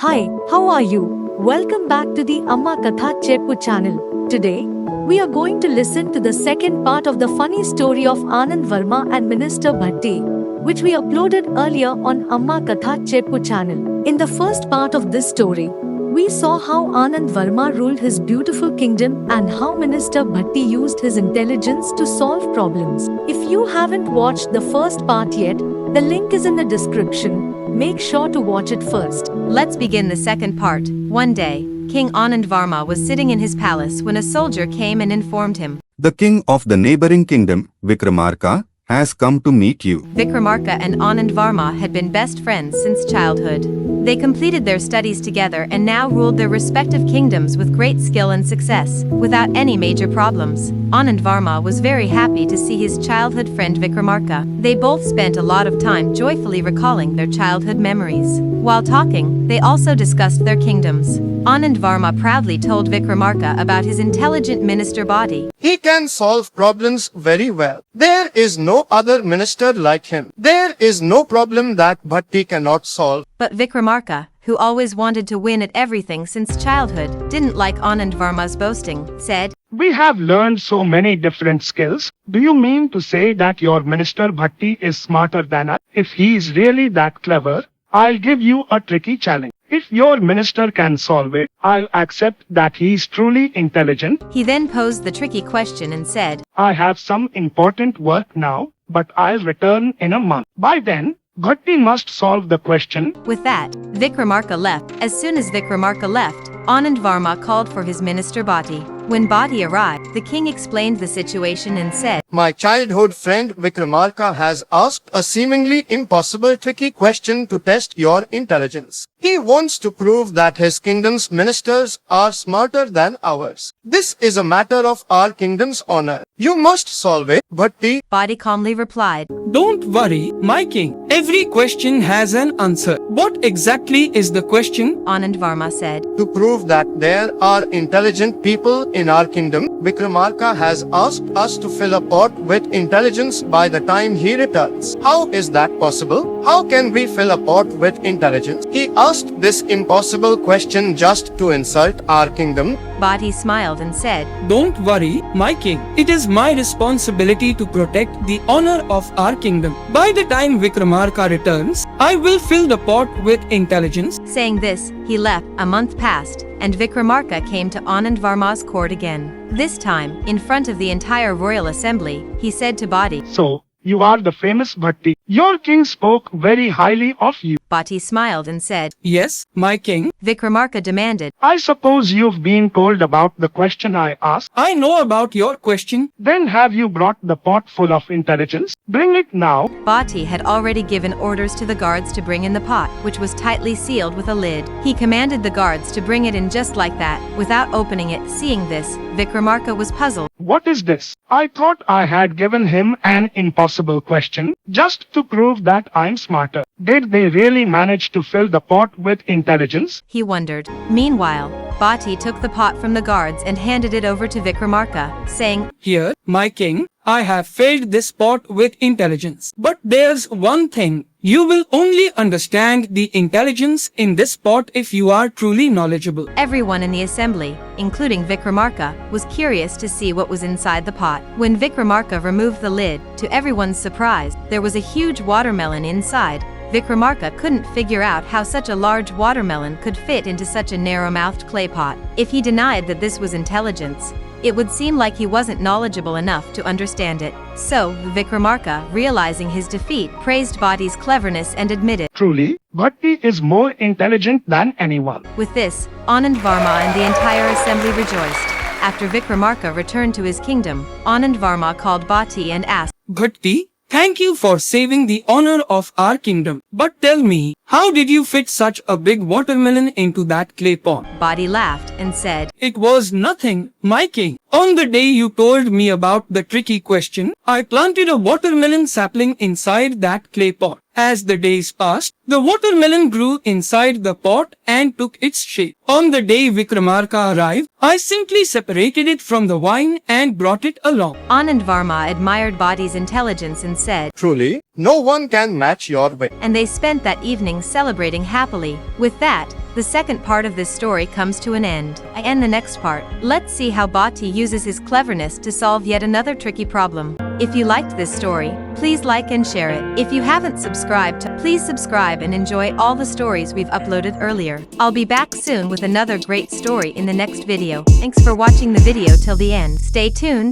Hi, how are you? Welcome back to the Amma Katha Cheppu channel. Today, we are going to listen to the second part of the funny story of Anand Varma and Minister Bhatti, which we uploaded earlier on Amma Katha Cheppu channel. In the first part of this story, we saw how Anand Varma ruled his beautiful kingdom and how Minister Bhatti used his intelligence to solve problems. If you haven't watched the first part yet, the link is in the description. Make sure to watch it first. Let's begin the second part. One day, King Anand Varma was sitting in his palace when a soldier came and informed him. The king of the neighboring kingdom, Vikramarka, has come to meet you. Vikramarka and Anand Varma had been best friends since childhood. They completed their studies together and now ruled their respective kingdoms with great skill and success, without any major problems. Anand Varma was very happy to see his childhood friend Vikramarka. They both spent a lot of time joyfully recalling their childhood memories. While talking, they also discussed their kingdoms. Anand Varma proudly told Vikramarka about his intelligent minister Bhatti. He can solve problems very well. There is no other minister like him. There is no problem that Bhatti cannot solve. But Vikramarka, who always wanted to win at everything since childhood, didn't like Anand Varma's boasting, said, We have learned so many different skills. Do you mean to say that your minister Bhatti is smarter than us? If he is really that clever, I'll give you a tricky challenge. If your minister can solve it, I'll accept that he is truly intelligent. He then posed the tricky question and said, I have some important work now, but I'll return in a month. By then, Bhatti must solve the question. With that, Vikramarka left. As soon as Vikramarka left, Anand Varma called for his minister Bhatti. When Bhatti arrived, the king explained the situation and said, My childhood friend Vikramarka has asked a seemingly impossible tricky question to test your intelligence. He wants to prove that his kingdom's ministers are smarter than ours. This is a matter of our kingdom's honor. You must solve it, Bhatti. Bhatti calmly replied, Don't worry, my king. Every question has an answer. What exactly is the question? Anand Varma said. To prove that there are intelligent people in our kingdom, Vikramarka has asked us to fill a pot with intelligence by the time he returns. How is that possible? How can we fill a pot with intelligence? He asked this impossible question just to insult our kingdom. Bhatti smiled and said, Don't worry, my king. It is my responsibility to protect the honor of our kingdom. By the time Vikramarka returns, I will fill the pot with intelligence. Saying this, he left. A month passed, and Vikramarka came to Anand Varma's court again. This time, in front of the entire royal assembly, he said to Bhatti, So, you are the famous Bhatti. Your king spoke very highly of you. Bhatti smiled and said, Yes, my king. Vikramarka demanded, I suppose you've been told about the question I asked. I know about your question. Then have you brought the pot full of intelligence? Bring it now. Bhatti had already given orders to the guards to bring in the pot, which was tightly sealed with a lid. He commanded the guards to bring it in just like that, without opening it. Seeing this, Vikramarka was puzzled. What is this? I thought I had given him an impossible question, just to prove that I'm smarter. Did they really manage to fill the pot with intelligence? He wondered. Meanwhile, Bhatti took the pot from the guards and handed it over to Vikramarka, saying, Here, my king, I have filled this pot with intelligence. But there's one thing. You will only understand the intelligence in this pot if you are truly knowledgeable. Everyone in the assembly, including Vikramarka, was curious to see what was inside the pot. When Vikramarka removed the lid, to everyone's surprise, there was a huge watermelon inside. Vikramarka couldn't figure out how such a large watermelon could fit into such a narrow-mouthed clay pot. If he denied that this was intelligence, it would seem like he wasn't knowledgeable enough to understand it. So, Vikramarka, realizing his defeat, praised Bhatti's cleverness and admitted, Truly, Bhatti is more intelligent than anyone. With this, Anand Varma and the entire assembly rejoiced. After Vikramarka returned to his kingdom, Anand Varma called Bhatti and asked, Bhatti, thank you for saving the honor of our kingdom. But tell me, how did you fit such a big watermelon into that clay pot? Bhatti laughed and said, It was nothing, my king. On the day you told me about the tricky question, I planted a watermelon sapling inside that clay pot. As the days passed, the watermelon grew inside the pot and took its shape. On the day Vikramarka arrived, I simply separated it from the vine and brought it along. Anand Varma admired Bhatti's intelligence and said, Truly, No one can match your wit. And they spent that evening celebrating happily. With that, the second part of this story comes to an end. I end the next part. Let's see how Bhatti uses his cleverness to solve yet another tricky problem. If you liked this story, please like and share it. If you haven't subscribed, please subscribe and enjoy all the stories we've uploaded earlier. I'll be back soon with another great story in the next video. Thanks for watching the video till the end. Stay tuned.